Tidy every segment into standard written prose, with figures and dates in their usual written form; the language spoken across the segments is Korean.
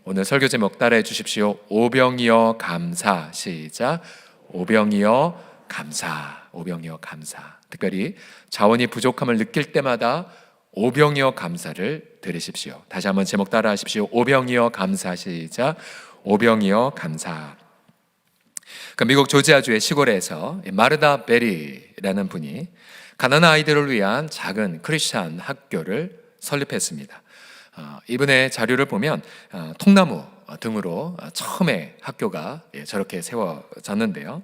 오늘 설교 제목 따라해 주십시오. 오병이어 감사. 시작. 오병이어 감사. 오병이어 감사. 특별히 자원이 부족함을 느낄 때마다 오병이어 감사를 드리십시오. 다시 한번 제목 따라 하십시오. 오병이어 감사. 시작. 오병이어 감사. 미국 조지아주의 시골에서 마르다 베리라는 분이 가난한 아이들을 위한 작은 크리스찬 학교를 설립했습니다. 이분의 자료를 보면 통나무 등으로 처음에 학교가 저렇게 세워졌는데요.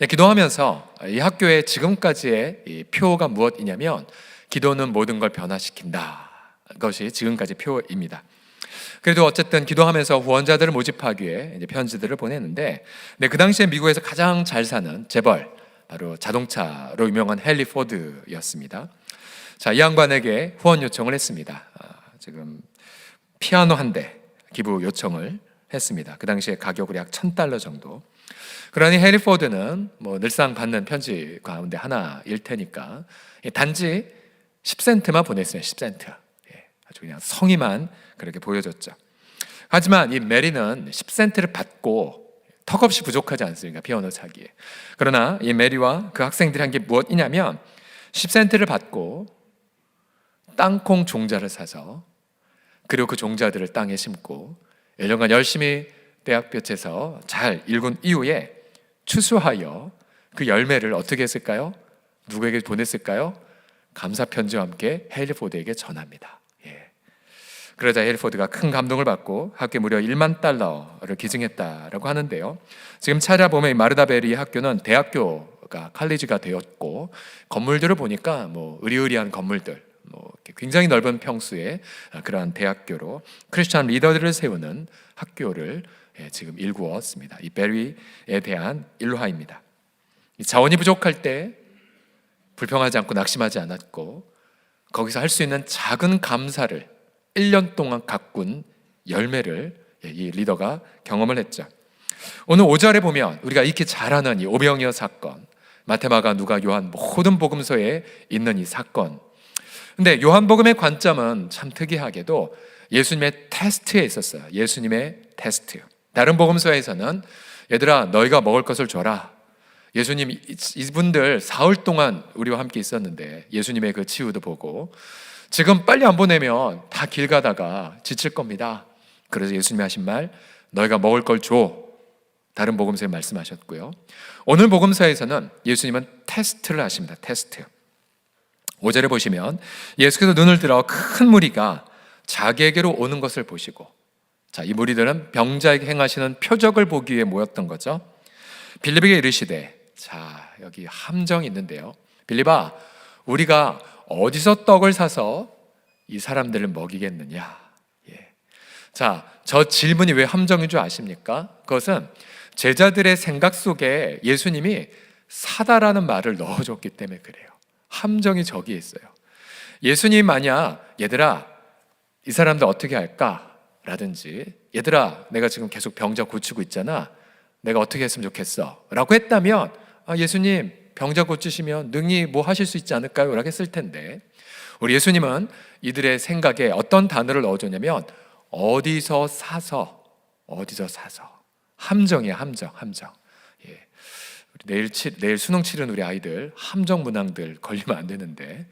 기도하면서 이 학교의 지금까지의 이 표가 무엇이냐면 기도는 모든 걸 변화시킨다. 것이 지금까지 표입니다. 그래도 어쨌든 기도하면서 후원자들을 모집하기 위해 이제 편지들을 보냈는데, 그 당시에 미국에서 가장 잘 사는 재벌, 바로 자동차로 유명한 헨리 포드였습니다. 자, 이 양반에게 후원 요청을 했습니다. 지금 피아노 한 대 기부 요청을 했습니다. 그 당시에 가격으로 약 $1,000 정도. 그러니 헨리 포드는 늘상 받는 편지 가운데 하나일 테니까 단지 10센트만 보냈어요. 10센트. 아주 그냥 성의만 그렇게 보여줬죠. 하지만 이 메리는 10센트를 받고 턱없이 부족하지 않습니까? 피아노 사기에. 그러나 이 메리와 그 학생들이 한 게 무엇이냐면 10센트를 받고 땅콩 종자를 사서, 그리고 그 종자들을 땅에 심고 1년간 열심히 대학볕에서 잘 일군 이후에 추수하여 그 열매를 어떻게 했을까요? 누구에게 보냈을까요? 감사 편지와 함께 헨리 포드에게 전합니다. 그러자 헨리 포드가 큰 감동을 받고 학교에 무려 $10,000,000를 기증했다라고 하는데요. 지금 찾아보면 이 마르다 베리 학교는 대학교가 칼리지가 되었고, 건물들을 보니까 으리으리한 건물들, 굉장히 넓은 평수의 그러한 대학교로 크리스찬 리더들을 세우는 학교를 지금 일구었습니다. 이 베리에 대한 일화입니다. 자원이 부족할 때 불평하지 않고 낙심하지 않았고, 거기서 할 수 있는 작은 감사를 1년 동안 가꾼 열매를 이 리더가 경험을 했죠. 오늘 5절에 보면 우리가 익히 잘 아는 이 오병이어 사건, 마태, 마가, 누가, 요한 모든 복음서에 있는 이 사건. 근데 요한복음의 관점은 참 특이하게도 예수님의 테스트에 있었어요. 예수님의 테스트. 다른 복음서에서는 얘들아 너희가 먹을 것을 줘라. 예수님 이분들 사흘 동안 우리와 함께 있었는데 예수님의 그 치유도 보고, 지금 빨리 안 보내면 다 길 가다가 지칠 겁니다. 그래서 예수님이 하신 말, 너희가 먹을 걸 줘. 다른 복음서에 말씀하셨고요. 오늘 복음서에서는 예수님은 테스트를 하십니다. 테스트. 5절에 보시면 예수께서 눈을 들어 큰 무리가 자기에게로 오는 것을 보시고, 자, 이 무리들은 병자에게 행하시는 표적을 보기 위해 모였던 거죠. 빌립에게 이르시되, 자, 여기 함정이 있는데요. 빌립아, 우리가 어디서 떡을 사서 이 사람들을 먹이겠느냐? 자, 저 질문이 왜 함정인 줄 아십니까? 그것은 제자들의 생각 속에 예수님이 사다라는 말을 넣어줬기 때문에 그래요. 함정이 저기에 있어요. 예수님이 만약 얘들아 이 사람들 어떻게 할까? 라든지 얘들아 내가 지금 계속 병자 고치고 있잖아. 내가 어떻게 했으면 좋겠어? 라고 했다면 예수님 병자 고치시면 능히 뭐 하실 수 있지 않을까요? 라고 했을 텐데, 우리 예수님은 이들의 생각에 어떤 단어를 넣어줬냐면 어디서 사서. 함정이에요. 함정. 내일 수능 치른 우리 아이들 함정 문항들 걸리면 안 되는데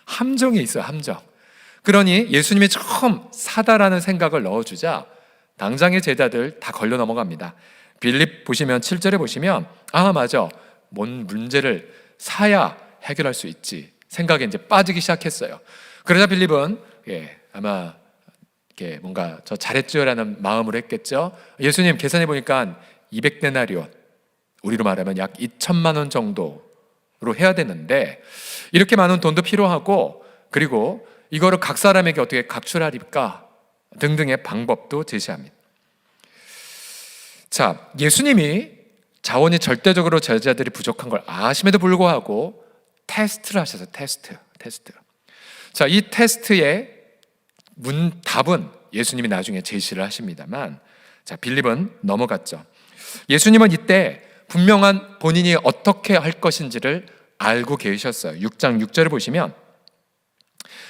함정이 있어요. 함정. 그러니 예수님이 처음 사다라는 생각을 넣어주자 당장의 제자들 다 걸려 넘어갑니다. 빌립 보시면 7절에 보시면 맞아, 뭔 문제를 사야 해결할 수 있지 생각에 이제 빠지기 시작했어요. 그러자 빌립은 아마 이렇게 뭔가 저 잘했죠라는 마음으로 했겠죠. 예수님 계산해 보니까 200데나리온, 우리로 말하면 약 2,000만 원 정도로 해야 되는데 이렇게 많은 돈도 필요하고, 그리고 이거를 각 사람에게 어떻게 각출하리까 등등의 방법도 제시합니다. 자, 예수님이 자원이 절대적으로 제자들이 부족한 걸 아심에도 불구하고 테스트를 하셔서 테스트. 자, 이 테스트의 답은 예수님이 나중에 제시를 하십니다만, 자, 빌립은 넘어갔죠. 예수님은 이때 분명한 본인이 어떻게 할 것인지를 알고 계셨어요. 6장 6절을 보시면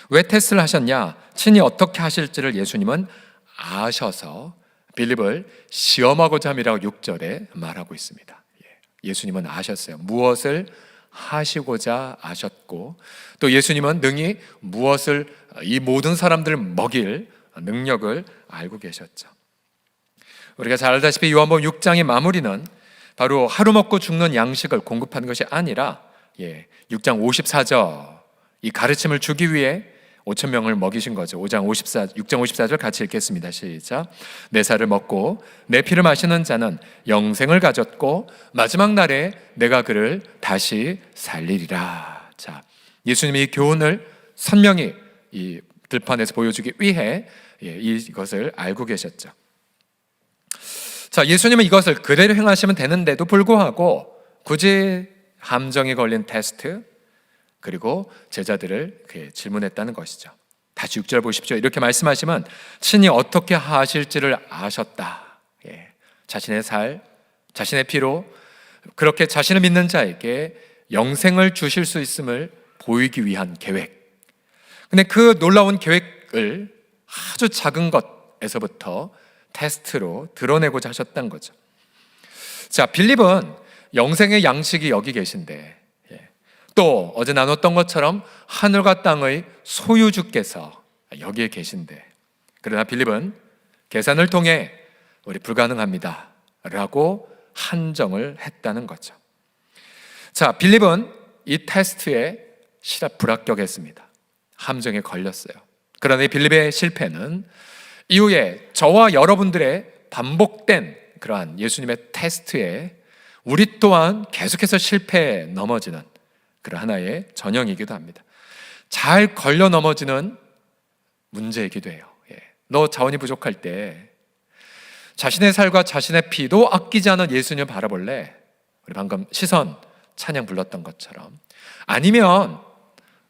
왜 테스트를 하셨냐? 친히 어떻게 하실지를 예수님은 아셔서 빌립을 시험하고자 함이라고 6절에 말하고 있습니다. 예수님은 아셨어요. 무엇을 하시고자 아셨고, 또 예수님은 능히 무엇을 이 모든 사람들을 먹일 능력을 알고 계셨죠. 우리가 잘 알다시피 요한복음 6장의 마무리는 바로 하루 먹고 죽는 양식을 공급하는 것이 아니라 6장 54절 이 가르침을 주기 위해 5천 명을 먹이신 거죠. 6장 54절 같이 읽겠습니다. 시작. 내 살을 먹고 내 피를 마시는 자는 영생을 가졌고 마지막 날에 내가 그를 다시 살리리라. 자, 예수님이 이 교훈을 선명히 이 들판에서 보여주기 위해 이것을 알고 계셨죠. 자, 예수님은 이것을 그대로 행하시면 되는데도 불구하고 굳이 함정에 걸린 테스트, 그리고 제자들을 질문했다는 것이죠. 다시 6절 보십시오. 이렇게 말씀하시면 친히 어떻게 하실지를 아셨다. 자신의 살, 자신의 피로 그렇게 자신을 믿는 자에게 영생을 주실 수 있음을 보이기 위한 계획. 근데 그 놀라운 계획을 아주 작은 것에서부터 테스트로 드러내고자 하셨던 거죠. 자, 빌립은 영생의 양식이 여기 계신데, 또 어제 나눴던 것처럼 하늘과 땅의 소유주께서 여기에 계신데, 그러나 빌립은 계산을 통해 우리 불가능합니다 라고 한정을 했다는 거죠. 자, 빌립은 이 테스트에 불합격했습니다. 함정에 걸렸어요. 그러나 이 빌립의 실패는 이후에 저와 여러분들의 반복된 그러한 예수님의 테스트에 우리 또한 계속해서 실패에 넘어지는 그런 하나의 전형이기도 합니다. 잘 걸려 넘어지는 문제이기도 해요. 너 자원이 부족할 때 자신의 살과 자신의 피도 아끼지 않은 예수님을 바라볼래? 우리 방금 시선 찬양 불렀던 것처럼. 아니면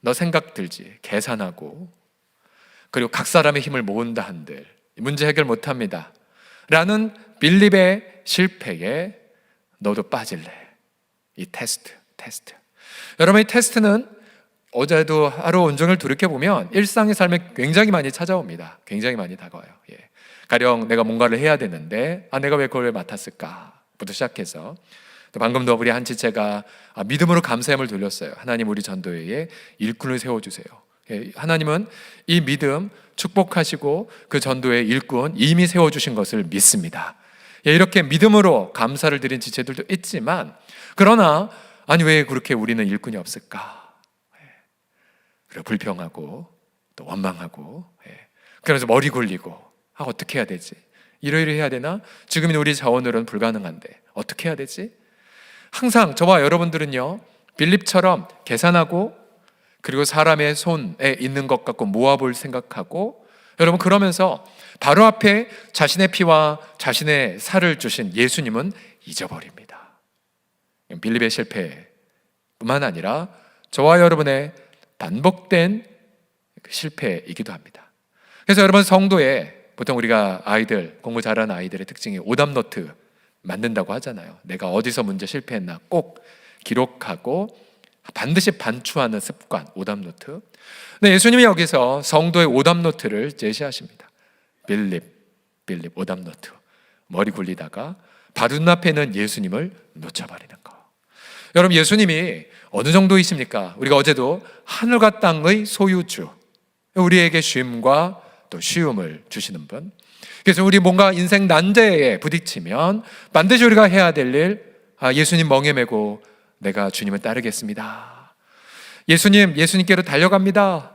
너 생각 들지, 계산하고 그리고 각 사람의 힘을 모은다 한들 문제 해결 못합니다 라는 빌립의 실패에 너도 빠질래? 이 테스트. 여러분, 이 테스트는 어제도 하루 온종일 돌이켜보면 일상의 삶에 굉장히 많이 찾아옵니다. 굉장히 많이 다가와요. 가령 내가 뭔가를 해야 되는데 내가 왜 그걸 맡았을까 부터 시작해서, 또 방금도 우리 한 지체가 믿음으로 감사함을 돌렸어요. 하나님, 우리 전도회에 일꾼을 세워주세요. 하나님은 이 믿음 축복하시고 그 전도의 일꾼 이미 세워주신 것을 믿습니다. 이렇게 믿음으로 감사를 드린 지체들도 있지만, 그러나 아니 왜 그렇게 우리는 일꾼이 없을까? 그리고 불평하고 또 원망하고, 그래서 머리 굴리고 어떻게 해야 되지? 이러이러 해야 되나? 지금 우리 자원으로는 불가능한데 어떻게 해야 되지? 항상 저와 여러분들은요, 빌립처럼 계산하고 그리고 사람의 손에 있는 것 갖고 모아볼 생각하고, 여러분 그러면서 바로 앞에 자신의 피와 자신의 살을 주신 예수님은 잊어버립니다. 빌립의 실패뿐만 아니라 저와 여러분의 반복된 실패이기도 합니다. 그래서 여러분, 성도에 보통 우리가 아이들, 공부 잘하는 아이들의 특징이 오답노트 만든다고 하잖아요. 내가 어디서 문제 실패했나 꼭 기록하고 반드시 반추하는 습관, 오답노트. 근데 예수님이 여기서 성도의 오답노트를 제시하십니다. 빌립 오답노트. 머리 굴리다가 바로 눈앞에 있는 예수님을 놓쳐버리는 거. 여러분, 예수님이 어느 정도이십니까? 우리가 어제도 하늘과 땅의 소유주, 우리에게 쉼과 또 쉬움을 주시는 분. 그래서 우리 뭔가 인생 난제에 부딪히면 반드시 우리가 해야 될 일, 예수님 멍에 메고 내가 주님을 따르겠습니다. 예수님께로 달려갑니다.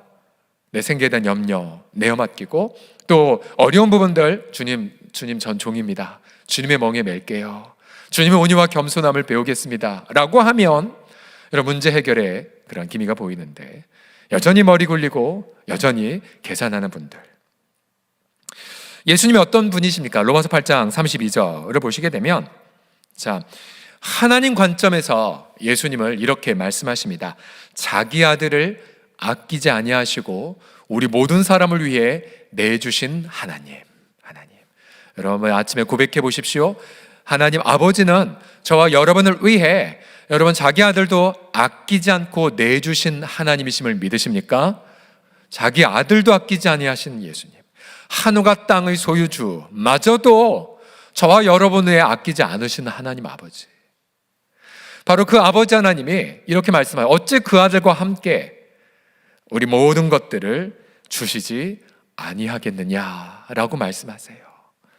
내 생계에 대한 염려 내어 맡기고, 또 어려운 부분들 주님 전 종입니다. 주님의 멍에 맬게요. 주님의 온유와 겸손함을 배우겠습니다 라고 하면 여러분, 문제 해결에 그런 기미가 보이는데, 여전히 머리 굴리고 여전히 계산하는 분들. 예수님이 어떤 분이십니까? 로마서 8장 32절을 보시게 되면, 자, 하나님 관점에서 예수님을 이렇게 말씀하십니다. 자기 아들을 아끼지 아니하시고 우리 모든 사람을 위해 내주신 하나님. 여러분, 아침에 고백해 보십시오. 하나님 아버지는 저와 여러분을 위해 여러분 자기 아들도 아끼지 않고 내주신 하나님이심을 믿으십니까? 자기 아들도 아끼지 아니하신 예수님, 하늘과 땅의 소유주마저도 저와 여러분을 아끼지 않으시는 하나님 아버지, 바로 그 아버지 하나님이 이렇게 말씀하여 어찌 그 아들과 함께 우리 모든 것들을 주시지 아니하겠느냐라고 말씀하세요.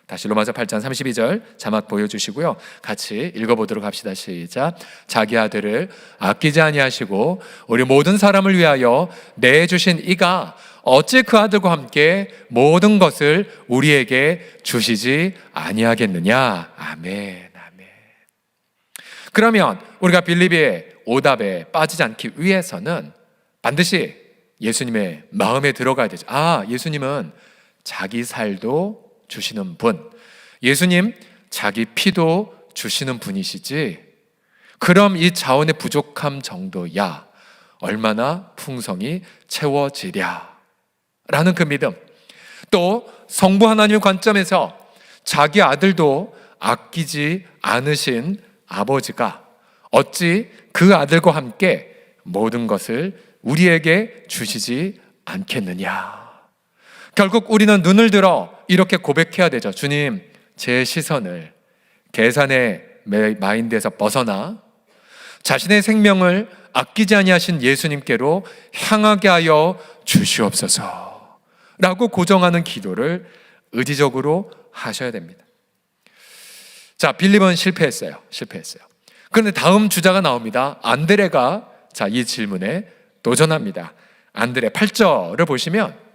다시 로마서 8장 32절 자막 보여주시고요, 같이 읽어보도록 합시다. 시작. 자기 아들을 아끼지 아니하시고 우리 모든 사람을 위하여 내주신 이가 어찌 그 아들과 함께 모든 것을 우리에게 주시지 아니하겠느냐. 아멘, 아멘. 그러면 우리가 빌립의 오답에 빠지지 않기 위해서는 반드시 예수님의 마음에 들어가야 되죠. 아, 예수님은 자기 살도 주시는 분, 예수님 자기 피도 주시는 분이시지, 그럼 이 자원의 부족함 정도야 얼마나 풍성히 채워지랴 라는 그 믿음, 또 성부 하나님의 관점에서 자기 아들도 아끼지 않으신 아버지가 어찌 그 아들과 함께 모든 것을 우리에게 주시지 않겠느냐. 결국 우리는 눈을 들어 이렇게 고백해야 되죠. 주님, 제 시선을 계산의 마인드에서 벗어나 자신의 생명을 아끼지 아니하신 예수님께로 향하게 하여 주시옵소서 라고 고정하는 기도를 의지적으로 하셔야 됩니다. 자, 빌립은 실패했어요. 그런데 다음 주자가 나옵니다. 안드레가 이 질문에 도전합니다. 안드레 8절을 보시면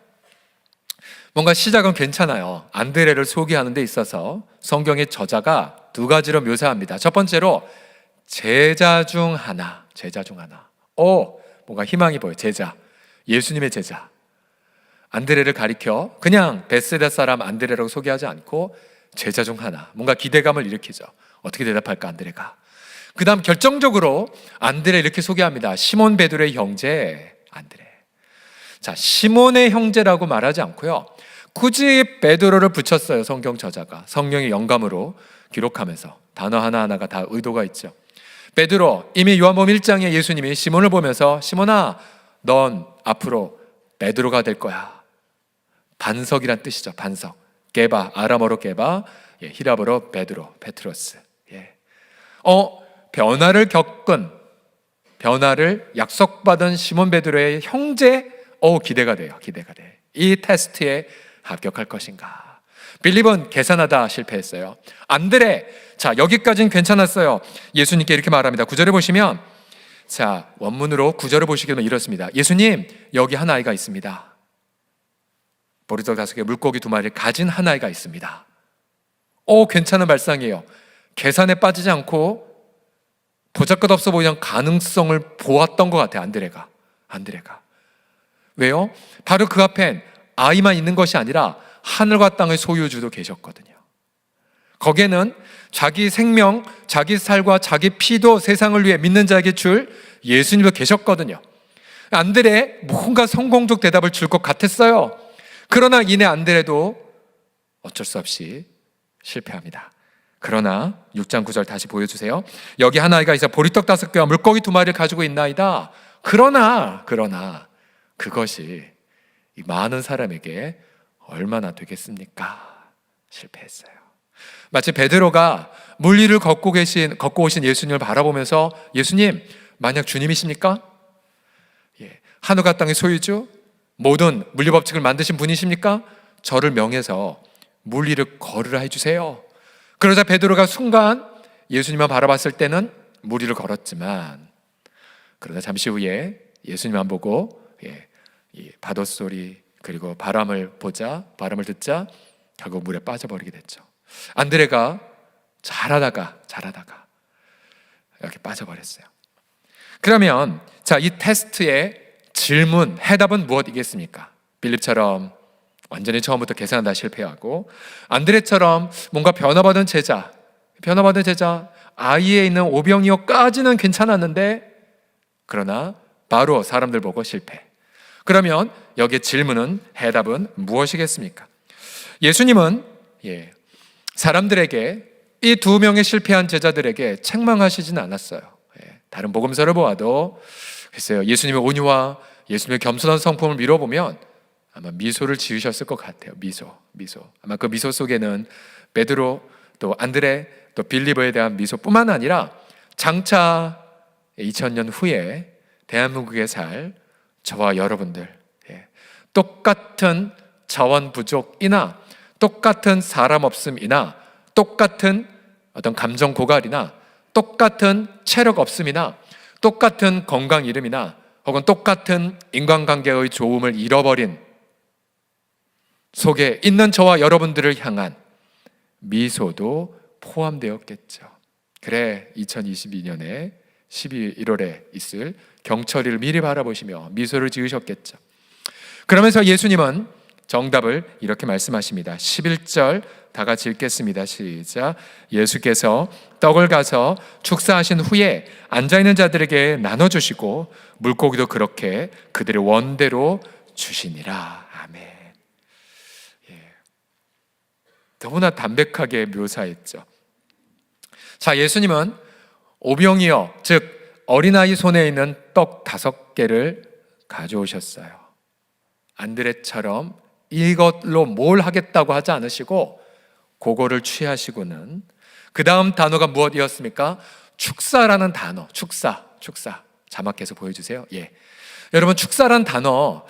뭔가 시작은 괜찮아요. 안드레를 소개하는 데 있어서 성경의 저자가 두 가지로 묘사합니다. 첫 번째로 제자 중 하나. 뭔가 희망이 보여요. 제자, 예수님의 제자. 안드레를 가리켜 그냥 베세다 사람 안드레라고 소개하지 않고 제자 중 하나. 뭔가 기대감을 일으키죠. 어떻게 대답할까 안드레가. 그 다음 결정적으로 안드레 이렇게 소개합니다. 시몬 베드로의 형제 안드레. 자, 시몬의 형제라고 말하지 않고요, 굳이 베드로를 붙였어요. 성경 저자가 성령의 영감으로 기록하면서 단어 하나하나가 다 의도가 있죠. 베드로, 이미 요한복음 1장에 예수님이 시몬을 보면서 시몬아, 넌 앞으로 베드로가 될 거야. 반석이란 뜻이죠. 반석. 게바, 아람어로 게바, 히랍어로 베드로, 페트로스. 변화를 겪은, 변화를 약속받은 시몬 베드로의 형제. 기대가 돼요. 이 테스트에 합격할 것인가. 빌립은 계산하다 실패했어요. 안드레, 자, 여기까지는 괜찮았어요. 예수님께 이렇게 말합니다. 9절에 보시면, 자, 원문으로 9절을 보시면 이렇습니다. 예수님, 여기 한 아이가 있습니다. 보리떡 5개, 물고기 2마리를 가진 한 아이가 있습니다. 괜찮은 발상이에요. 계산에 빠지지 않고 보잘것없어 보이는 가능성을 보았던 것 같아요. 안드레가. 왜요? 바로 그 앞엔 아이만 있는 것이 아니라 하늘과 땅의 소유주도 계셨거든요. 거기에는 자기 생명, 자기 살과 자기 피도 세상을 위해 믿는 자에게 줄 예수님도 계셨거든요. 안드레 뭔가 성공적 대답을 줄 것 같았어요. 그러나 이내 안드레도 어쩔 수 없이 실패합니다. 그러나 6장 9절 다시 보여주세요. 여기 한 아이가 있어 보리떡 5개와 물고기 2마리를 가지고 있나이다. 그러나 그것이 이 많은 사람에게 얼마나 되겠습니까? 실패했어요. 마치 베드로가 물 위를 걷고 오신 예수님을 바라보면서 예수님, 만약 주님이십니까? 하늘과 땅의 소유주, 모든 물리법칙을 만드신 분이십니까? 저를 명해서 물 위를 걸으라 해주세요. 그러자 베드로가 순간 예수님만 바라봤을 때는 물 위를 걸었지만, 그러나 잠시 후에 예수님만 보고 이 파도 소리 그리고 바람을 듣자 결국 물에 빠져버리게 됐죠. 안드레가 잘하다가 이렇게 빠져버렸어요. 그러면 이 테스트의 질문, 해답은 무엇이겠습니까? 빌립처럼 완전히 처음부터 계산하다 실패하고, 안드레처럼 뭔가 변화받은 제자, 아이에 있는 오병이어까지는 괜찮았는데, 그러나 바로 사람들 보고 실패. 그러면 여기에 질문은, 해답은 무엇이겠습니까? 예수님은 사람들에게, 이 2명의 실패한 제자들에게 책망하시지는 않았어요. 다른 복음서를 보아도 글쎄요, 예수님의 온유와 예수님의 겸손한 성품을 미뤄보면 아마 미소를 지으셨을 것 같아요. 미소. 아마 그 미소 속에는 베드로, 또 안드레, 또 빌리보에 대한 미소뿐만 아니라 장차 2000년 후에 대한민국에 살 저와 여러분들, 똑같은 자원 부족이나 똑같은 사람 없음이나 똑같은 어떤 감정 고갈이나 똑같은 체력 없음이나 똑같은 건강 잃음이나 혹은 똑같은 인간관계의 좋음을 잃어버린 속에 있는 저와 여러분들을 향한 미소도 포함되었겠죠. 그래 2022년에 11월에 있을 경철이를 미리 바라보시며 미소를 지으셨겠죠. 그러면서 예수님은 정답을 이렇게 말씀하십니다. 11절 다 같이 읽겠습니다. 시작. 예수께서 떡을 가서 축사하신 후에 앉아있는 자들에게 나눠주시고 물고기도 그렇게 그들의 원대로 주시니라. 아멘. 너무나 담백하게 묘사했죠. 자, 예수님은 오병이어, 즉 어린아이 손에 있는 떡 5개를 가져오셨어요. 안드레처럼 이것로 뭘 하겠다고 하지 않으시고 그거를 취하시고는 그 다음 단어가 무엇이었습니까? 축사라는 단어. 축사 자막해서 보여주세요. 여러분, 축사라는 단어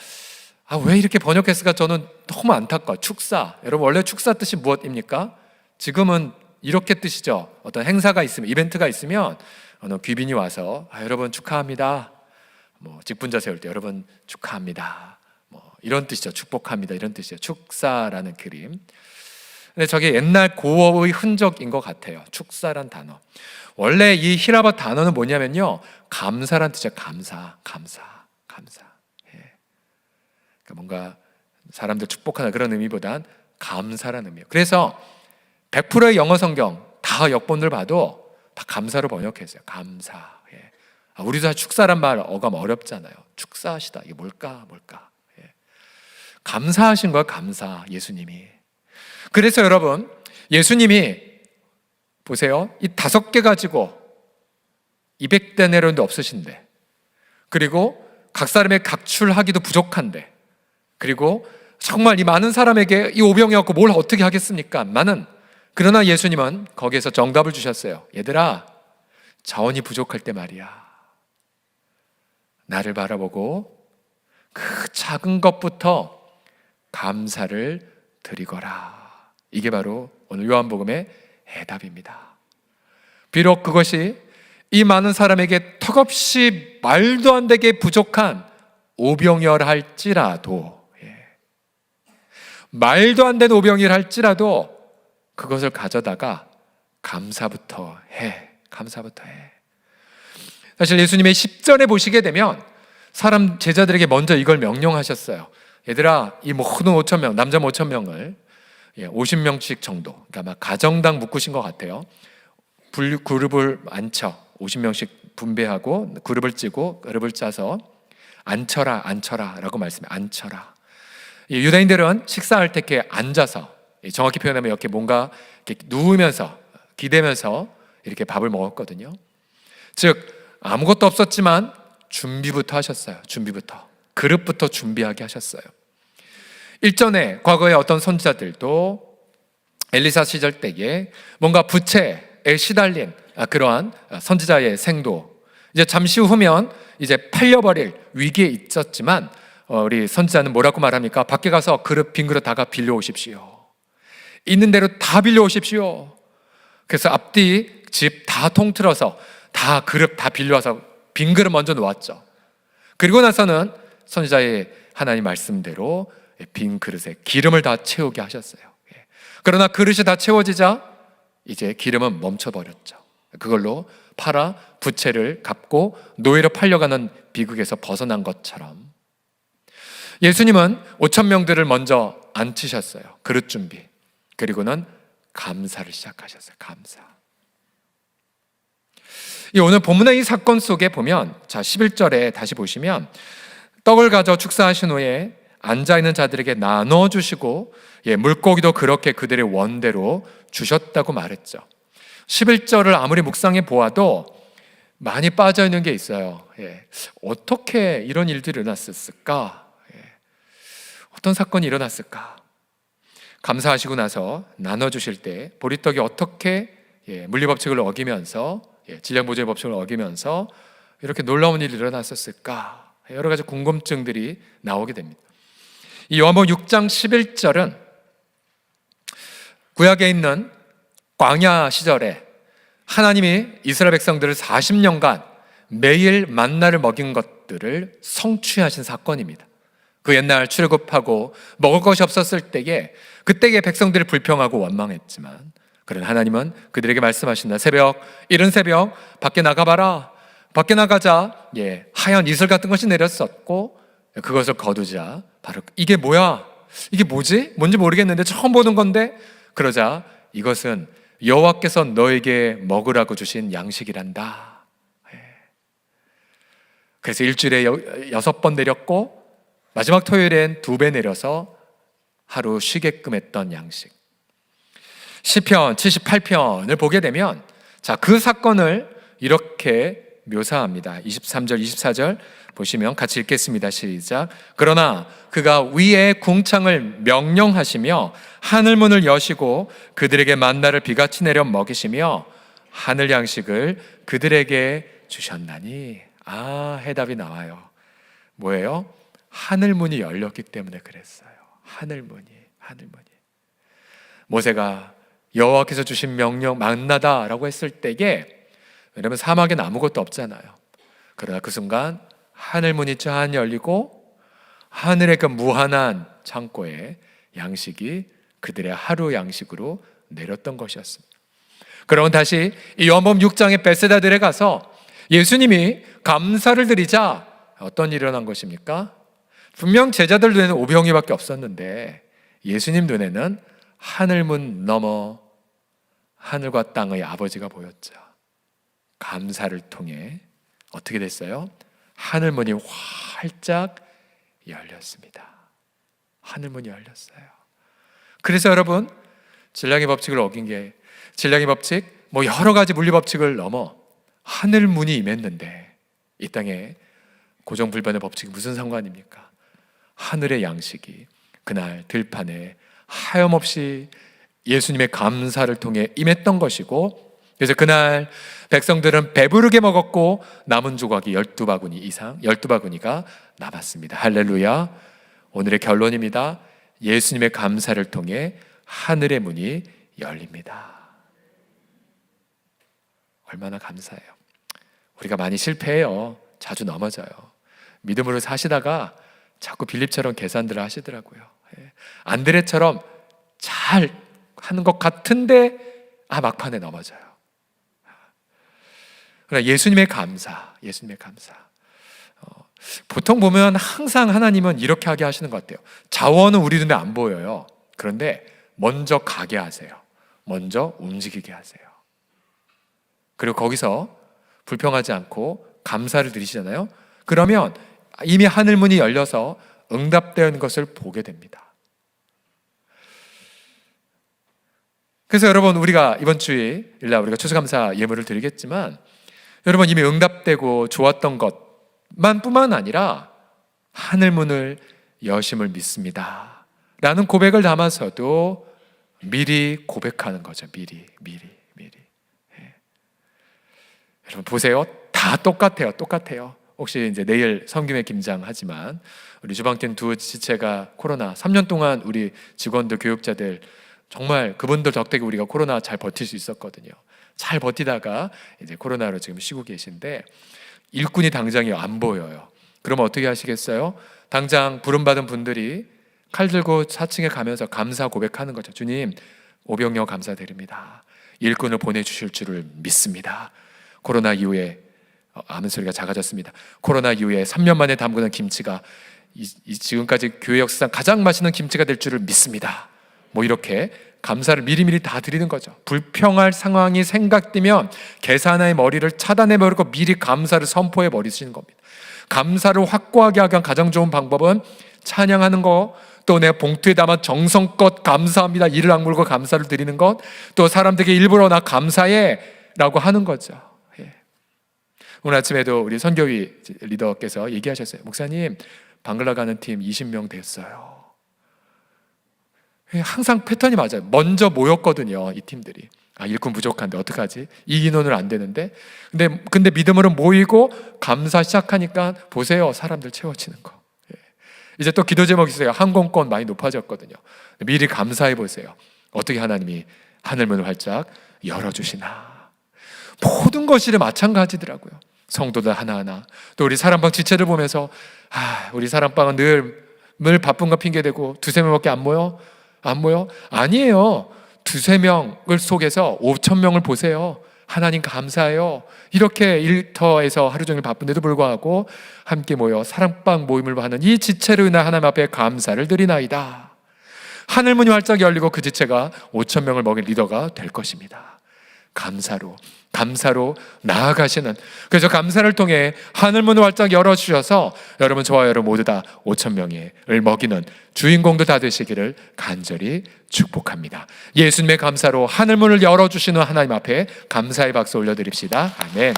왜 이렇게 번역했을까? 저는 너무 안타까워요. 축사. 여러분, 원래 축사 뜻이 무엇입니까? 지금은 이렇게 뜻이죠. 어떤 행사가 있으면, 이벤트가 있으면 어느 귀빈이 와서 여러분 축하합니다. 직분자 세울 때 여러분 축하합니다. 이런 뜻이죠. 축복합니다. 이런 뜻이죠. 축사라는 그림. 근데 저게 옛날 고어의 흔적인 것 같아요. 축사란 단어. 원래 이 히라버 단어는 뭐냐면요, 감사란 뜻이에요. 감사. 그러니까 뭔가 사람들 축복하는 그런 의미보단 감사라는 의미예요. 그래서 100%의 영어 성경 다 역본을 봐도 다 감사로 번역했어요. 감사. 우리도 다 축사란 말 어감 어렵잖아요. 축사하시다. 이게 뭘까? 감사하신 거예요. 감사. 예수님이. 그래서 여러분, 예수님이 보세요. 이 5개 가지고 200데나리온도 없으신데, 그리고 각 사람의 각출하기도 부족한데, 그리고 정말 이 많은 사람에게 이 오병이 갖고 뭘 어떻게 하겠습니까? 그러나 예수님은 거기에서 정답을 주셨어요. 얘들아, 자원이 부족할 때 말이야, 나를 바라보고 그 작은 것부터 감사를 드리거라. 이게 바로 오늘 요한복음의 해답입니다. 비록 그것이 이 많은 사람에게 턱없이 말도 안 되게 부족한 오병이어라 할지라도, 말도 안 되는 오병이어라 할지라도 그것을 가져다가 감사부터 해. 사실 예수님의 10전에 보시게 되면 사람 제자들에게 먼저 이걸 명령하셨어요. 얘들아, 이 모든 5,000명, 남자 5,000명을 50명씩 정도, 그러니까 아마 가정당 묶으신 것 같아요. 그룹을 앉혀 50명씩 분배하고 그룹을 짜서 앉혀라 라고 말씀해요. 앉혀라. 유대인들은 식사할 때 이렇게 앉아서, 정확히 표현하면 이렇게 뭔가 이렇게 누우면서 기대면서 이렇게 밥을 먹었거든요. 즉 아무것도 없었지만 준비부터 하셨어요. 그릇부터 준비하게 하셨어요. 일전에 과거에 어떤 선지자들도 엘리사 시절 때에 뭔가 부채에 시달린 그러한 선지자의 생도, 이제 잠시 후면 이제 팔려버릴 위기에 있었지만 우리 선지자는 뭐라고 말합니까? 밖에 가서 빈 그릇 다가 빌려오십시오. 있는 대로 다 빌려오십시오. 그래서 앞뒤 집 다 통틀어서 다 그릇 다 빌려와서 빈 그릇 먼저 놓았죠. 그리고 나서는 선지자의 하나님 말씀대로 빈 그릇에 기름을 다 채우게 하셨어요. 그러나 그릇이 다 채워지자 이제 기름은 멈춰버렸죠. 그걸로 팔아 부채를 갚고 노예로 팔려가는 비극에서 벗어난 것처럼 예수님은 5,000명들을 먼저 앉히셨어요. 그릇 준비. 그리고는 감사를 시작하셨어요. 감사. 오늘 본문의 이 사건 속에 보면, 자 11절에 다시 보시면, 떡을 가져 축사하신 후에 앉아있는 자들에게 나눠주시고 물고기도 그렇게 그들의 원대로 주셨다고 말했죠. 11절을 아무리 묵상해 보아도 많이 빠져있는 게 있어요. 어떻게 이런 일들이 일어났을까? 어떤 사건이 일어났을까? 감사하시고 나서 나눠주실 때 보리떡이 어떻게 물리법칙을 어기면서 질량보존의 법칙을 어기면서 이렇게 놀라운 일이 일어났었을까? 여러 가지 궁금증들이 나오게 됩니다. 이 요한복음 6장 11절은 구약에 있는 광야 시절에 하나님이 이스라엘 백성들을 40년간 매일 만나를 먹인 것들을 성취하신 사건입니다. 그 옛날 출애굽하고 먹을 것이 없었을 때에 그때의 백성들이 불평하고 원망했지만 그런 하나님은 그들에게 말씀하신다. 이른 새벽 밖에 나가봐라. 밖에 나가자 하얀 이슬 같은 것이 내렸었고 그것을 거두자. 바로 이게 뭐야? 이게 뭐지? 뭔지 모르겠는데 처음 보는 건데 그러자 이것은 여호와께서 너에게 먹으라고 주신 양식이란다. 그래서 일주일에 6번 내렸고 마지막 토요일엔 2배 내려서 하루 쉬게끔 했던 양식. 시편 78편을 보게 되면 그 사건을 이렇게 묘사합니다. 23절 24절 보시면 같이 읽겠습니다. 시작. 그러나 그가 위에 궁창을 명령하시며 하늘문을 여시고 그들에게 만나를 비같이 내려 먹이시며 하늘 양식을 그들에게 주셨나니. 해답이 나와요. 뭐예요? 하늘문이 열렸기 때문에 그랬어요. 하늘문이. 모세가 여호와께서 주신 명령 만나다라고 했을 때에 왜냐하면 사막에는 아무것도 없잖아요. 그러나 그 순간 하늘문이 쫙 열리고 하늘의 그 무한한 창고에 양식이 그들의 하루 양식으로 내렸던 것이었습니다. 그러면 다시 이 요한복음 6장의 베세다들에 가서 예수님이 감사를 드리자 어떤 일이 일어난 것입니까? 분명 제자들 눈에는 오병이밖에 없었는데 예수님 눈에는 하늘문 너머 하늘과 땅의 아버지가 보였죠. 감사를 통해 어떻게 됐어요? 하늘문이 활짝 열렸습니다. 하늘문이 열렸어요. 그래서 여러분 질량의 법칙을 어긴 게 질량의 법칙 여러 가지 물리법칙을 넘어 하늘문이 임했는데 이 땅에 고정불변의 법칙이 무슨 상관입니까? 하늘의 양식이 그날 들판에 하염없이 예수님의 감사를 통해 임했던 것이고 그래서 그날 백성들은 배부르게 먹었고 남은 조각이 12바구니가 남았습니다. 할렐루야. 오늘의 결론입니다. 예수님의 감사를 통해 하늘의 문이 열립니다. 얼마나 감사해요. 우리가 많이 실패해요. 자주 넘어져요. 믿음으로 사시다가 자꾸 빌립처럼 계산들을 하시더라고요. 안드레처럼 잘 하는 것 같은데 막판에 넘어져요. 그러나 예수님의 감사. 보통 보면 항상 하나님은 이렇게 하게 하시는 것 같아요. 자원은 우리 눈에 안 보여요. 그런데 먼저 가게 하세요. 먼저 움직이게 하세요. 그리고 거기서 불평하지 않고 감사를 드리시잖아요. 그러면 이미 하늘문이 열려서 응답되는 것을 보게 됩니다. 그래서 여러분 우리가 이번 주일날 우리가 추수감사 예물을 드리겠지만 여러분 이미 응답되고 좋았던 것만 뿐만 아니라 하늘문을 여심을 믿습니다 라는 고백을 담아서도 미리 고백하는 거죠. 미리. 여러분 보세요. 다 똑같아요. 혹시 이제 내일 섬김회 김장하지만 우리 주방팀 두 지체가 코로나 3년 동안 우리 직원들 교육자들 정말 그분들 덕택에 우리가 코로나 잘 버틸 수 있었거든요. 잘 버티다가 이제 코로나로 지금 쉬고 계신데 일꾼이 당장이 안 보여요. 그러면 어떻게 하시겠어요? 당장 부름받은 분들이 칼 들고 4층에 가면서 감사 고백하는 거죠. 주님, 오병이어 감사드립니다. 일꾼을 보내주실 줄을 믿습니다. 코로나 이후에 아멘 소리가 작아졌습니다. 코로나 이후에 3년 만에 담그는 김치가 지금까지 교회 역사상 가장 맛있는 김치가 될 줄을 믿습니다. 이렇게 감사를 미리미리 다 드리는 거죠. 불평할 상황이 생각되면 계산의 머리를 차단해버리고 미리 감사를 선포해 버리시는 겁니다. 감사를 확고하게 하기 위한 가장 좋은 방법은 찬양하는 거, 또 내 봉투에 담아 정성껏 감사합니다 이를 악물고 감사를 드리는 것, 또 사람들에게 일부러 나 감사해 라고 하는 거죠. 오늘 아침에도 우리 선교위 리더께서 얘기하셨어요. 목사님, 방글라 가는 팀 20명 됐어요. 항상 패턴이 맞아요. 먼저 모였거든요, 이 팀들이. 일꾼 부족한데 어떡하지? 이 인원은 안 되는데. 근데 믿음으로 모이고 감사 시작하니까 보세요, 사람들 채워지는 거. 이제 또 기도 제목이 있어요. 항공권 많이 높아졌거든요. 미리 감사해 보세요. 어떻게 하나님이 하늘문을 활짝 열어주시나. 모든 것이 마찬가지더라고요. 성도들 하나하나. 또 우리 사랑방 지체를 보면서 우리 사랑방은 늘 바쁜가 핑계대고 두세 명밖에 안 모여? 아니에요. 두세 명을 속에서 5천 명을 보세요. 하나님 감사해요. 이렇게 일터에서 하루 종일 바쁜데도 불구하고 함께 모여 사랑방 모임을 하는 이 지체로 인한 하나님 앞에 감사를 드리나이다. 하늘문이 활짝 열리고 그 지체가 5천 명을 먹일 리더가 될 것입니다. 감사로 나아가시는, 그래서 감사를 통해 하늘문을 활짝 열어주셔서 여러분, 저와 여러분 모두 다 5천 명을 먹이는 주인공도 다 되시기를 간절히 축복합니다. 예수님의 감사로 하늘문을 열어주시는 하나님 앞에 감사의 박수 올려드립시다. 아멘.